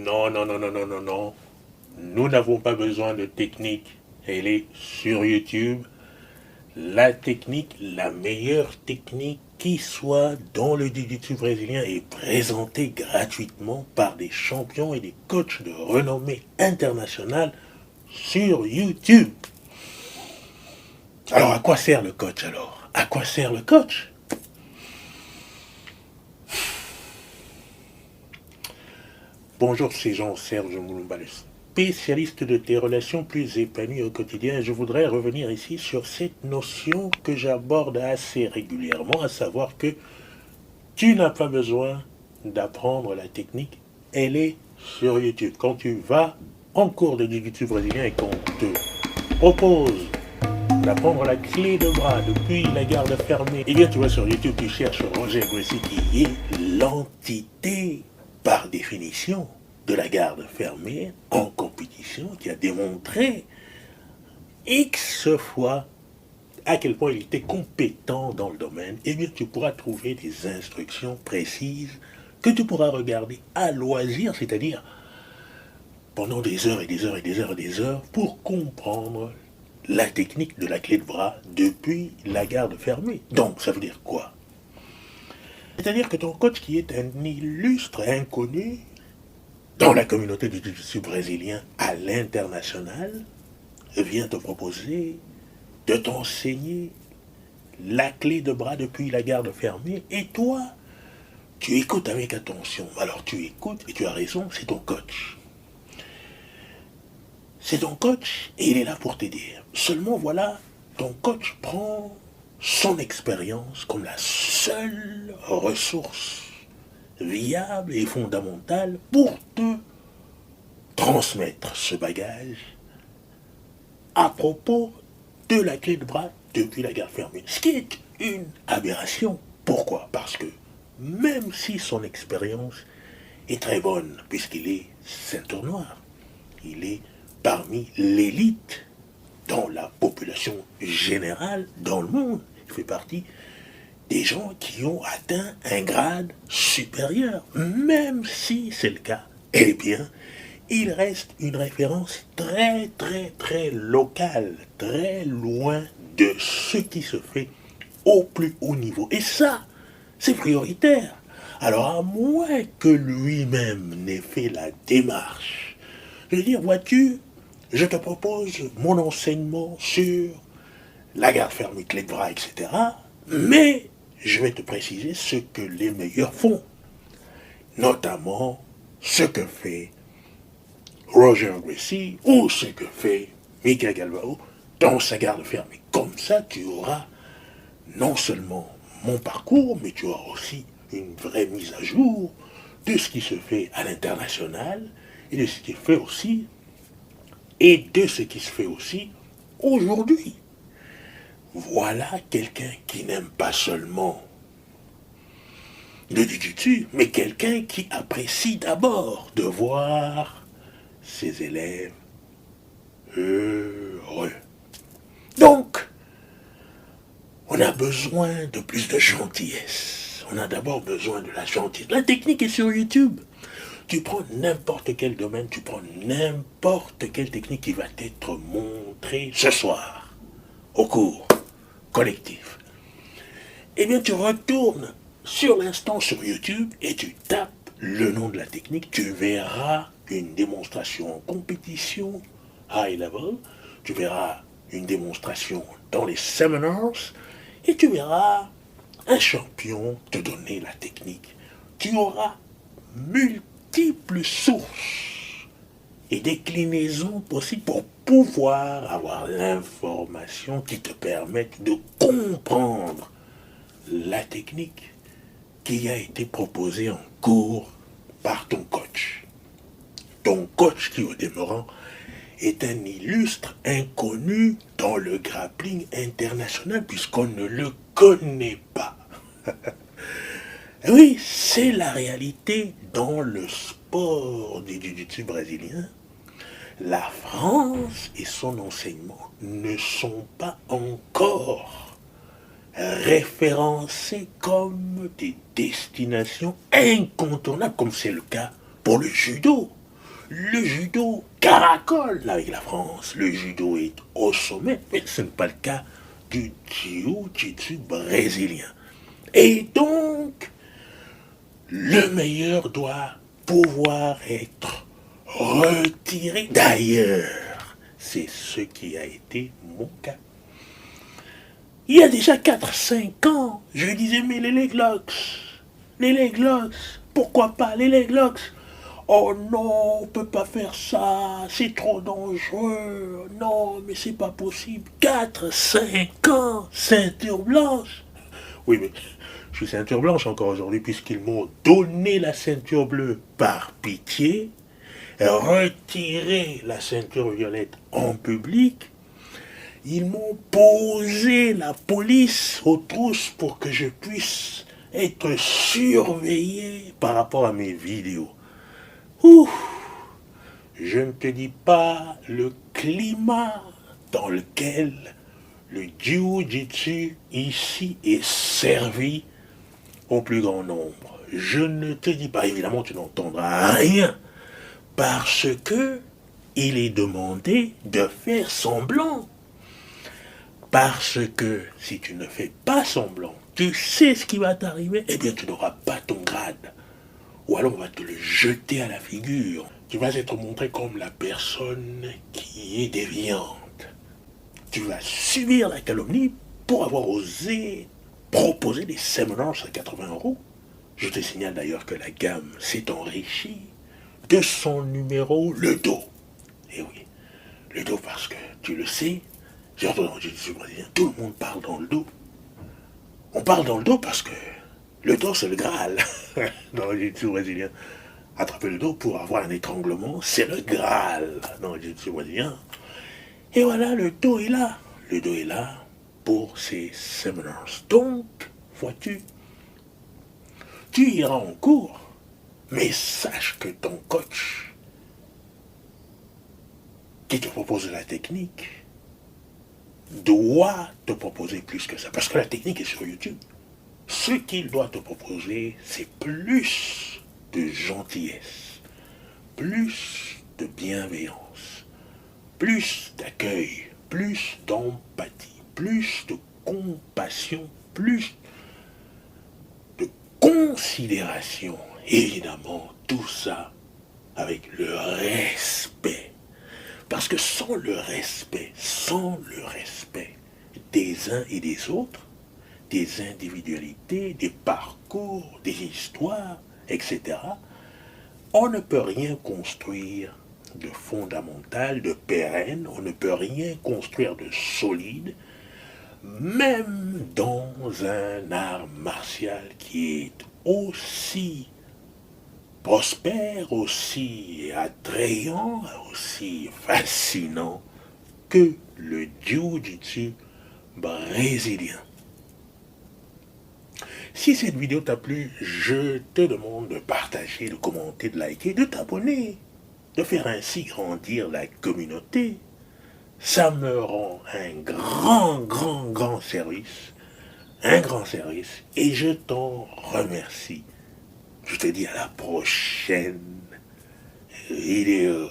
Non, non, non, non, non, non, non. Nous n'avons pas besoin de technique. Elle est sur YouTube. La technique, la meilleure technique qui soit dans le jiu-jitsu brésilien est présentée gratuitement par des champions et des coachs de renommée internationale sur YouTube. Alors à quoi sert le coach alors? À quoi sert le coach? Bonjour, c'est Jean-Serge Moulumba, le spécialiste de tes relations plus épanouies au quotidien. Je voudrais revenir ici sur cette notion que j'aborde assez régulièrement, à savoir que tu n'as pas besoin d'apprendre la technique, elle est sur YouTube. Quand tu vas en cours de jiu-jitsu brésilien et qu'on te propose d'apprendre la clé de bras depuis la garde fermée, eh bien tu vas sur YouTube, tu cherches Roger Gracie qui est l'entité par définition de la garde fermée en compétition, qui a démontré X fois à quel point il était compétent dans le domaine, eh bien tu pourras trouver des instructions précises que tu pourras regarder à loisir, c'est-à-dire pendant des heures et des heures et des heures et des heures pour comprendre la technique de la clé de bras depuis la garde fermée. Donc ça veut dire quoi? C'est-à-dire que ton coach qui est un illustre inconnu dans la communauté du jiu-jitsu brésilien à l'international vient te proposer de t'enseigner la clé de bras depuis la garde fermée et toi, tu écoutes avec attention. Alors tu écoutes et tu as raison, c'est ton coach. C'est ton coach et il est là pour t'aider. Seulement voilà, ton coach prend son expérience comme la seule ressource viable et fondamentale pour te transmettre ce bagage à propos de la clé de bras depuis la garde fermée. Ce qui est une aberration. Pourquoi? Parce que même si son expérience est très bonne, puisqu'il est ceinture noire, il est parmi l'élite dans la population générale dans le monde. Il fait partie des gens qui ont atteint un grade supérieur. Même si c'est le cas, eh bien, il reste une référence très très très locale, très loin de ce qui se fait au plus haut niveau. Et ça, c'est prioritaire. Alors à moins que lui-même n'ait fait la démarche, je veux dire, vois-tu, je te propose mon enseignement sur la garde fermée, clé de bras, etc. Mais je vais te préciser ce que les meilleurs font, notamment ce que fait Roger Gracie ou ce que fait Mika Galvao dans sa garde fermée. Comme ça, tu auras non seulement mon parcours, mais tu auras aussi une vraie mise à jour de ce qui se fait à l'international et de ce qui se fait aussi aujourd'hui. Voilà quelqu'un qui n'aime pas seulement le jiu-jitsu, mais quelqu'un qui apprécie d'abord de voir ses élèves heureux. Donc, on a besoin de plus de gentillesse. On a d'abord besoin de la gentillesse. La technique est sur YouTube. Tu prends n'importe quel domaine, tu prends n'importe quelle technique qui va t'être montrée ce soir, au cours collectif. Eh bien, tu retournes sur l'instant sur YouTube et tu tapes le nom de la technique. Tu verras une démonstration en compétition high level. Tu verras une démonstration dans les seminars et tu verras un champion te donner la technique. Tu auras multiples sources et déclinaisons possibles pour pouvoir avoir l'information qui te permette de comprendre la technique qui a été proposée en cours par ton coach. Ton coach qui, au demeurant, est un illustre inconnu dans le grappling international puisqu'on ne le connaît pas. Oui, c'est la réalité dans le sport du jiu-jitsu brésilien. La France et son enseignement ne sont pas encore référencés comme des destinations incontournables, comme c'est le cas pour le judo. Le judo caracole avec la France. Le judo est au sommet, mais ce n'est pas le cas du jiu-jitsu brésilien. Et donc, le meilleur doit pouvoir être retiré. D'ailleurs, c'est ce qui a été mon cas. Il y a déjà 4-5 ans, je disais, mais les leg locks, pourquoi pas les leg locks? Oh non, on peut pas faire ça, c'est trop dangereux, non, mais c'est pas possible. 4-5 ans, ceinture blanche. Oui, mais je suis ceinture blanche encore aujourd'hui puisqu'ils m'ont donné la ceinture bleue par pitié, retiré la ceinture violette en public. Ils m'ont posé la police aux trousses pour que je puisse être surveillé par rapport à mes vidéos. Ouh, je ne te dis pas le climat dans lequel le jiu-jitsu ici est servi au plus grand nombre. Je ne te dis pas, évidemment tu n'entendras rien, parce que il est demandé de faire semblant. Parce que si tu ne fais pas semblant, tu sais ce qui va t'arriver, eh bien tu n'auras pas ton grade. Ou alors on va te le jeter à la figure. Tu vas être montré comme la personne qui est déviante. Tu vas subir la calomnie pour avoir osé proposer des seminars à 80 €. Je te signale d'ailleurs que la gamme s'est enrichie de son numéro, le dos. Et oui, le dos parce que, tu le sais, surtout dans le jiu-jitsu brésilien, tout le monde parle dans le dos. On parle dans le dos parce que le dos c'est le Graal dans le jiu-jitsu brésilien. Attraper le dos pour avoir un étranglement, c'est le Graal dans le jiu-jitsu brésilien. Et voilà, le dos est là. Le dos est là pour ces seminars. Donc, vois-tu, tu iras en cours, mais sache que ton coach qui te propose la technique doit te proposer plus que ça. Parce que la technique est sur YouTube. Ce qu'il doit te proposer, c'est plus de gentillesse, plus de bienveillance, plus d'accueil, plus d'empathie, plus de compassion, plus de considération. Évidemment, tout ça avec le respect. Parce que sans le respect des uns et des autres, des individualités, des parcours, des histoires, etc., on ne peut rien construire de fondamental, de pérenne, on ne peut rien construire de solide, même dans un art martial qui est aussi prospère, aussi attrayant, aussi fascinant que le jiu-jitsu brésilien. Si cette vidéo t'a plu, je te demande de partager, de commenter, de liker, de t'abonner, de faire ainsi grandir la communauté. Ça me rend un grand service, et je t'en remercie. Je te dis à la prochaine vidéo.